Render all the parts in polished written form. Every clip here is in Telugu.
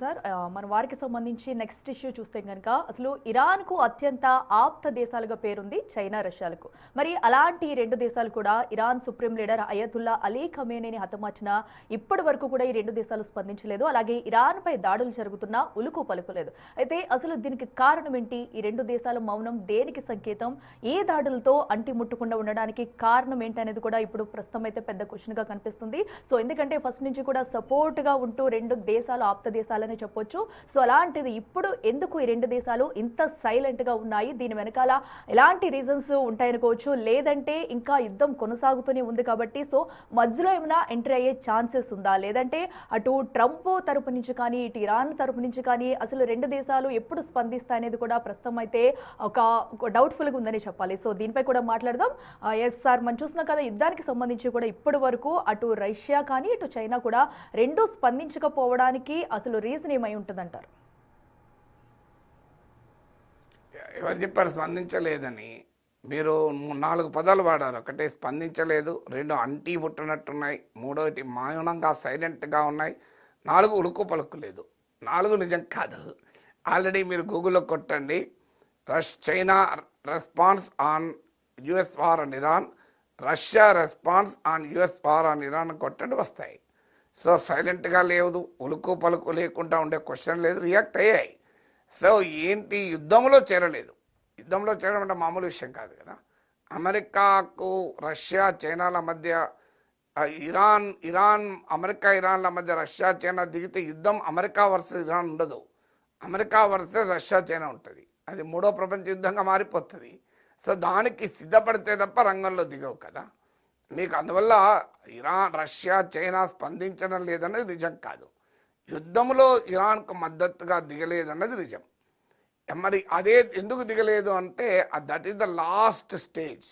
సార్ మన వారికి సంబంధించి నెక్స్ట్ ఇష్యూ చూస్తే కనుక అసలు ఇరాన్కు అత్యంత ఆప్త దేశాలుగా పేరుంది చైనా రష్యాలకు. మరి అలాంటి రెండు దేశాలు కూడా Iran supreme leader Ayatollah Ali ఖమేనీని హతమార్చిన ఇప్పటి వరకు కూడా ఈ రెండు దేశాలు స్పందించలేదు. అలాగే ఇరాన్ పై దాడులు జరుగుతున్నా ఉలుకు పలుకులేదు. అయితే అసలు దీనికి కారణం ఏంటి? ఈ రెండు దేశాల మౌనం దేనికి సంకేతం? ఈ దాడులతో అంటి ముట్టకుండా ఉండడానికి కారణం ఏంటి అనేది కూడా ఇప్పుడు ప్రస్తుతం అయితే పెద్ద క్వశ్చన్ గా కనిపిస్తుంది. సో ఎందుకంటే ఫస్ట్ నుంచి కూడా సపోర్ట్ గా ఉంటూ రెండు దేశాలు ఆప్త దేశాలు చెప్పొచ్చు. సో అలాంటిది ఇప్పుడు ఎందుకు ఈ రెండు దేశాలు ఇంత సైలెంట్ గా ఉన్నాయి? దీని వెనకాల ఎలాంటి రీజన్స్ ఉంటాయనుకోవచ్చు, లేదంటే ఇంకా యుద్ధం కొనసాగుతూనే ఉంది కాబట్టి సో మధ్యలో ఏమైనా ఎంట్రీ అయ్యే ఛాన్సెస్ ఉందా? లేదంటే అటు ట్రంప్ తరపు నుంచి కానీ ఇటు ఇరాన్ తరపు నుంచి కానీ అసలు రెండు దేశాలు ఎప్పుడు స్పందిస్తాయనేది కూడా ప్రస్తుతం అయితే ఒక డౌట్ఫుల్ గా ఉందని చెప్పాలి. సో దీనిపై కూడా మాట్లాడదాం. ఎస్ సార్, మనం చూస్తున్నాం కదా, యుద్ధానికి సంబంధించి కూడా ఇప్పటి వరకు అటు రష్యా కానీ ఇటు చైనా కూడా రెండు స్పందించకపోవడానికి అసలు రీజన్ ఏమై ఉంటుందంటారు? ఎవరు చెప్పారు స్పందించలేదని? మీరు 4 పదాలు వాడారు. ఒకటి స్పందించలేదు, 2 అంటీ ముట్టనట్టున్నాయి, 3 మౌనంగా సైలెంట్గా ఉన్నాయి, 4 ఉలుకు పలుకులేదు. 4 నిజం కాదు. ఆల్రెడీ మీరు గూగుల్లో కొట్టండి, China response on US war on Iran, Russia response on US war on Iran కొట్టండి, వస్తాయి. సో సైలెంట్గా లేదు, ఉలుకు పలుకు లేకుండా ఉండే క్వశ్చన్ లేదు, రియాక్ట్ అయ్యాయి. సో ఏంటి, యుద్ధంలో చేరలేదు. యుద్ధంలో చేరడం అంటే మామూలు విషయం కాదు కదా. అమెరికాకు రష్యా చైనాల మధ్య ఇరాన్ అమెరికా ఇరాన్ల మధ్య రష్యా చైనా దిగితే యుద్ధం అమెరికా వర్సెస్ ఇరాన్ ఉండదు, అమెరికా వర్సెస్ రష్యా చైనా ఉంటుంది. అది 3వ ప్రపంచ యుద్ధంగా మారిపోతుంది. సో దానికి సిద్ధపడితే తప్ప రంగంలో దిగవు కదా మీకు. అందువల్ల ఇరాన్ రష్యా చైనా స్పందించడం లేదన్నది నిజం కాదు. యుద్ధంలో ఇరాన్కు మద్దతుగా దిగలేదన్నది నిజం. మరి అదే ఎందుకు దిగలేదు అంటే that is the last stage.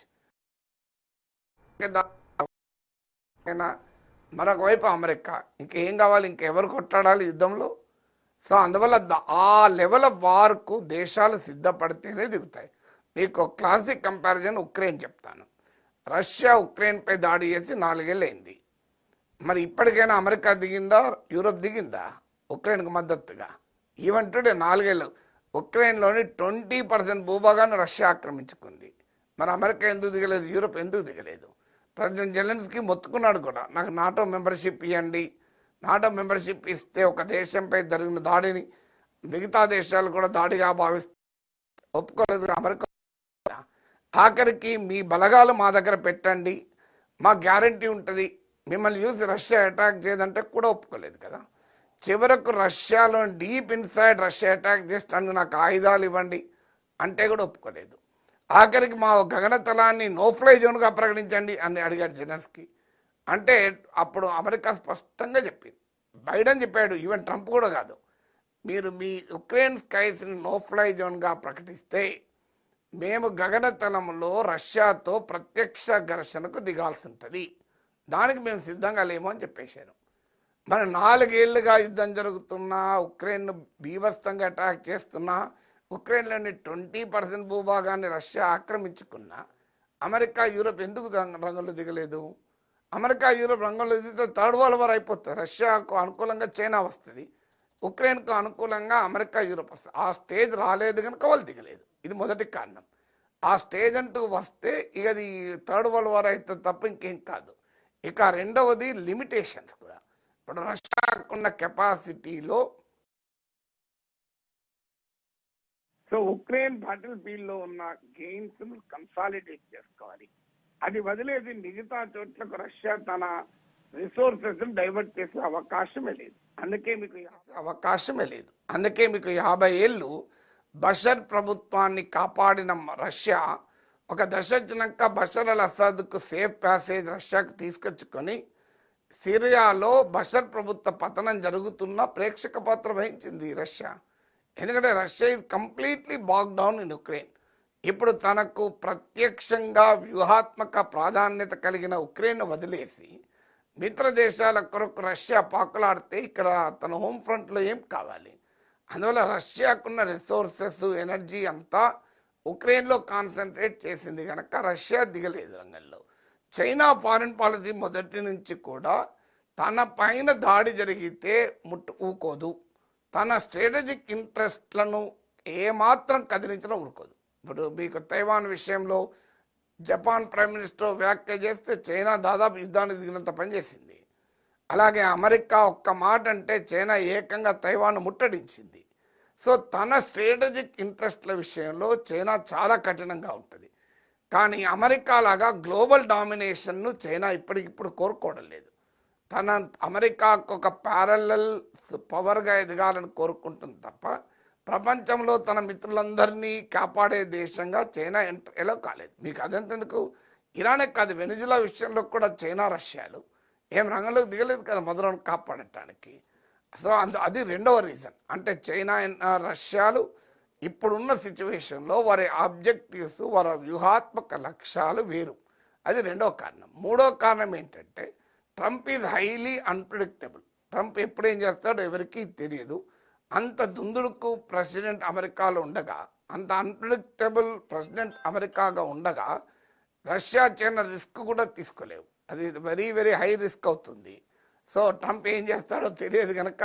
మరొక వైపు అమెరికా, ఇంకేం కావాలి, ఇంకెవరు కొట్టాడాలి యుద్ధంలో? సో అందువల్ల ఆ లెవెల్ ఆఫ్ వార్కు దేశాలు సిద్ధపడితేనే దిగుతాయి. మీకు క్లాసిక్ కంపారిజన్ ఉక్రెయిన్ చెప్తాను. రష్యా ఉక్రెయిన్పై దాడి చేసి 4 ఏళ్ళు అయింది. మరి ఇప్పటికైనా అమెరికా దిగిందా, యూరోప్ దిగిందా ఉక్రెయిన్కు మద్దతుగా? ఈవెన్ టుడే 4 ఏళ్ళు ఉక్రెయిన్లోని 20% భూభాగాన్ని రష్యా ఆక్రమించుకుంది. మరి అమెరికా ఎందుకు దిగలేదు, యూరోప్ ఎందుకు దిగలేదు? ప్రెసిడెంట్ జెలెన్స్కీ మొత్తుకున్నాడు కూడా, నాకు నాటో మెంబర్షిప్ ఇవ్వండి. నాటో మెంబర్షిప్ ఇస్తే ఒక దేశంపై జరిగిన దాడిని మిగతా దేశాలు కూడా దాడిగా భావిస్తే ఒప్పుకోలేదు అమెరికా. ఆఖరికి మీ బలగాలు మా దగ్గర పెట్టండి, మా గ్యారంటీ ఉంటుంది, మిమ్మల్ని చూసి రష్యా అటాక్ చేయదంటే కూడా ఒప్పుకోలేదు కదా. చివరకు రష్యాలో డీప్ ఇన్సైడ్ రష్యా అటాక్ చేస్తాను, నాకు ఆయుధాలు ఇవ్వండి అంటే కూడా ఒప్పుకోలేదు. ఆఖరికి మా గగనతలాన్ని నోఫ్లై జోన్గా ప్రకటించండి అని అడిగాడు జెలెన్స్కీ. అంటే అప్పుడు అమెరికా స్పష్టంగా చెప్పింది, బైడెన్ చెప్పాడు, ఈవెన్ ట్రంప్ కూడా కాదు, మీరు మీ ఉక్రెయిన్ స్కైస్ని నోఫ్లై జోన్గా ప్రకటిస్తే మేము గగనతలంలో రష్యాతో ప్రత్యక్ష ఘర్షణకు దిగాల్సి ఉంటుంది, దానికి మేము సిద్ధంగా లేము అని చెప్పేశారు. మరి 4 ఏళ్ళుగా యుద్ధం జరుగుతున్నా, ఉక్రెయిన్ను బీభత్సంగా అటాక్ చేస్తున్నా, ఉక్రెయిన్లోని 20% భూభాగాన్ని రష్యా ఆక్రమించుకున్నా అమెరికా యూరోప్ ఎందుకు రంగంలో దిగలేదు? అమెరికా యూరోప్ రంగంలో దిగితే థర్డ్ వరల్డ్ వార్ అయిపోతుంది. రష్యాకు అనుకూలంగా చైనా వస్తుంది, ఉక్రెయిన్కు అనుకూలంగా అమెరికా యూరోప్ వస్తుంది. ఆ స్టేజ్ రాలేదు కనుక వాళ్ళు దిగలేదు. ఇది మొదటి కారణం. ఆ స్టేజ్ అంటూ వస్తే ఇక అది థర్డ్ వరల్డ్ వార్ అయితే తప్ప ఇంకేం కాదు. ఇక రెండవది లిమిటేషన్స్ కూడా. ఇప్పుడు రష్యాకున్న కెపాసిటీలో సో ఉక్రెయిన్ బాటిల్ ఫీల్డ్లో ఉన్న గెయిన్స్ కన్సాలిడేట్ చేసుకోవాలి. అది వదిలేసి మిగతా చోట్లకు రష్యా తన రిసోర్సెస్ డైవర్ట్ చేసే అవకాశమే లేదు. అందుకే మీకు 50 ఏళ్ళు బషర్ ప్రభుత్వాన్ని కాపాడిన రష్యా ఒక దశ వచ్చినాక బషర్ అల్ అసద్కు సేఫ్ ప్యాసేజ్ రష్యాకు తీసుకొచ్చుకొని సిరియాలో బషర్ ప్రభుత్వ పతనం జరుగుతున్న ప్రేక్షక పాత్ర వహించింది రష్యా. ఎందుకంటే Russia is completely back down in Ukraine. ఇప్పుడు తనకు ప్రత్యక్షంగా వ్యూహాత్మక ప్రాధాన్యత కలిగిన ఉక్రెయిన్ వదిలేసి మిత్ర దేశాల కొరకు రష్యా పాకులాడితే ఇక్కడ తన హోమ్ ఫ్రంట్లో ఏం కావాలి? అందువల్ల రష్యాకున్న రిసోర్సెస్ ఎనర్జీ అంతా ఉక్రెయిన్లో కాన్సన్ట్రేట్ చేసింది కనుక రష్యా దిగలేదు రంగంలో. చైనా ఫారిన్ పాలసీ మొదటి నుంచి కూడా తన పైన దాడి జరిగితే ఊకోదు, తన స్ట్రాటజిక్ ఇంట్రెస్ట్లను ఏమాత్రం కదిలించడం ఊరుకోదు. ఇప్పుడు మీకు తైవాన్ విషయంలో జపాన్ ప్రైమ్ మినిస్టర్ వ్యాఖ్య చేస్తే చైనా దాదాపు యుద్ధానికి దిగినంత పనిచేసింది. అలాగే అమెరికా ఒక్క మాట అంటే చైనా ఏకంగా తైవాన్ ముట్టడించింది. సో తన స్ట్రాటజిక్ ఇంట్రెస్ట్ల విషయంలో చైనా చాలా కఠినంగా ఉంటుంది. కానీ అమెరికా లాగా గ్లోబల్ డామినేషన్ను చైనా ఇప్పటికిప్పుడు కోరుకోవడం లేదు. తన అమెరికాకు ఒక ప్యారలల్ పవర్గా ఎదగాలని కోరుకుంటుంది తప్ప ప్రపంచంలో తన మిత్రులందరినీ కాపాడే దేశంగా చైనా ఎలా కాలేదు. మీకు అదంతెందుకు, ఇరానే కాదు, వెనిజులా విషయంలో కూడా చైనా రష్యాలు ఏం రంగంలోకి దిగలేదు కదా మధురను కాపాడటానికి. సో అది రెండవ రీజన్. అంటే చైనా రష్యాలు ఇప్పుడున్న సిచ్యువేషన్లో వారి ఆబ్జెక్టివ్స్, వారి వ్యూహాత్మక లక్ష్యాలు వేరు. అది రెండవ కారణం. మూడవ కారణం ఏంటంటే Trump is highly unpredictable. Trump ఎప్పుడేం చేస్తాడో ఎవరికీ తెలియదు. అంత దుందుడుకు ప్రెసిడెంట్ అమెరికాలో ఉండగా, అంత అన్ప్రిడిక్టబుల్ ప్రెసిడెంట్ అమెరికాగా ఉండగా రష్యా చైనా రిస్క్ కూడా తీసుకోలేవు. అది వెరీ వెరీ హై రిస్క్ అవుతుంది. సో ట్రంప్ ఏం చేస్తాడో తెలియదు కనుక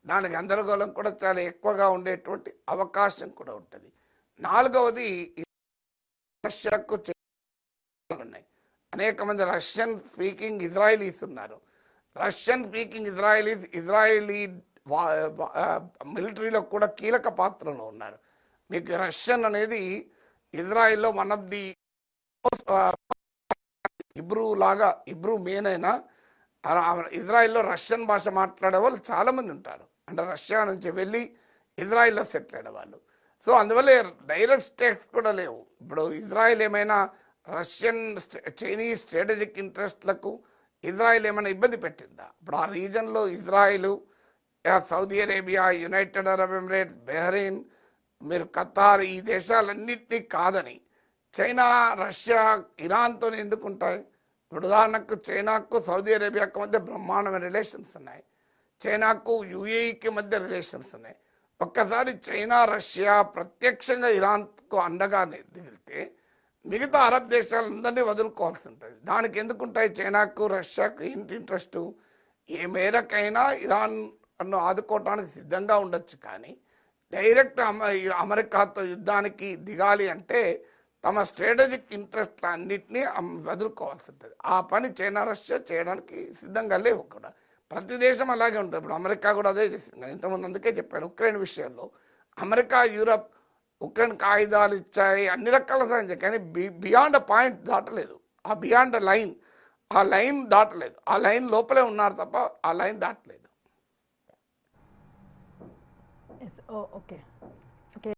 దానికి గందరగోళం కూడా చాలా ఎక్కువగా ఉండేటువంటి అవకాశం కూడా ఉంటుంది. నాలుగవది, రష్యాకు ఉన్నాయి అనేక మంది రష్యన్ స్పీకింగ్ ఇజ్రాయలీస్ ఉన్నారు. రష్యన్ స్పీకింగ్ ఇజ్రాయలీ మిలిటరీలో కూడా కీలక పాత్రలో ఉన్నారు. మీకు రష్యన్ అనేది ఇజ్రాయిల్లో one of the Hebrew main అయినా ఇజ్రాయిల్లో రష్యన్ భాష మాట్లాడే వాళ్ళు చాలామంది ఉంటారు. అంటే రష్యా నుంచి వెళ్ళి ఇజ్రాయిల్లో సెటిల్ అయిన వాళ్ళు. సో అందువల్ల డైరెక్ట్ స్టేక్స్ కూడా లేవు. ఇప్పుడు ఇజ్రాయిల్ ఏమైనా చైనీస్ స్ట్రాటజిక్ ఇంట్రెస్ట్లకు ఇజ్రాయిల్ ఏమైనా ఇబ్బంది పెట్టిందా? ఇప్పుడు ఆ రీజన్లో Israel, Saudi Arabia, United Arab Emirates, Bahrain, మీరు ఖతార్, ఈ దేశాలన్నింటినీ కాదని చైనా, రష్యా, ఇరాన్తో ఎందుకు ఉంటాయి? ఇప్పుడు ఉదాహరణకు చైనాకు సౌదీ అరేబియాకు మధ్య బ్రహ్మాండమైన రిలేషన్స్ ఉన్నాయి. చైనాకు యుఏఈకి మధ్య రిలేషన్స్ ఉన్నాయి. ఒక్కసారి చైనా, రష్యా ప్రత్యక్షంగా ఇరాన్కు అండగా దిగితే మిగతా అరబ్ దేశాలందరినీ వదులుకోవాల్సి ఉంటుంది. దానికి ఎందుకుంటాయి చైనాకు, రష్యాకు ఏంటి ఇంట్రెస్టు? ఏ మేరకైనా ఇరాన్ను ఆదుకోవటానికి సిద్ధంగా ఉండొచ్చు, కానీ డైరెక్ట్ అమెరికాతో యుద్ధానికి దిగాలి అంటే తమ స్ట్రాటజిక్ ఇంట్రెస్ట్ అన్నింటినీ వదులుకోవాల్సి ఉంటుంది. ఆ పని చైనా, రష్యా చేయడానికి సిద్ధంగా లేవు కూడా. ప్రతి దేశం అలాగే ఉంటుంది. ఇప్పుడు అమెరికా కూడా అదే చేసింది. ఇంతకుముందు అందుకే చెప్పాను, ఉక్రెయిన్ విషయంలో అమెరికా, యూరప్ ఉక్రెయిన్కి ఆయుధాలు ఇచ్చాయి, అన్ని రకాల సాయం చేయాలి, కానీ బియాండ్ అ పాయింట్ దాటలేదు. ఆ బియాండ్ అ లైన్, ఆ లైన్ దాటలేదు. ఆ లైన్ లోపలే ఉన్నారు తప్ప ఆ లైన్ దాటలేదు. ఓకే.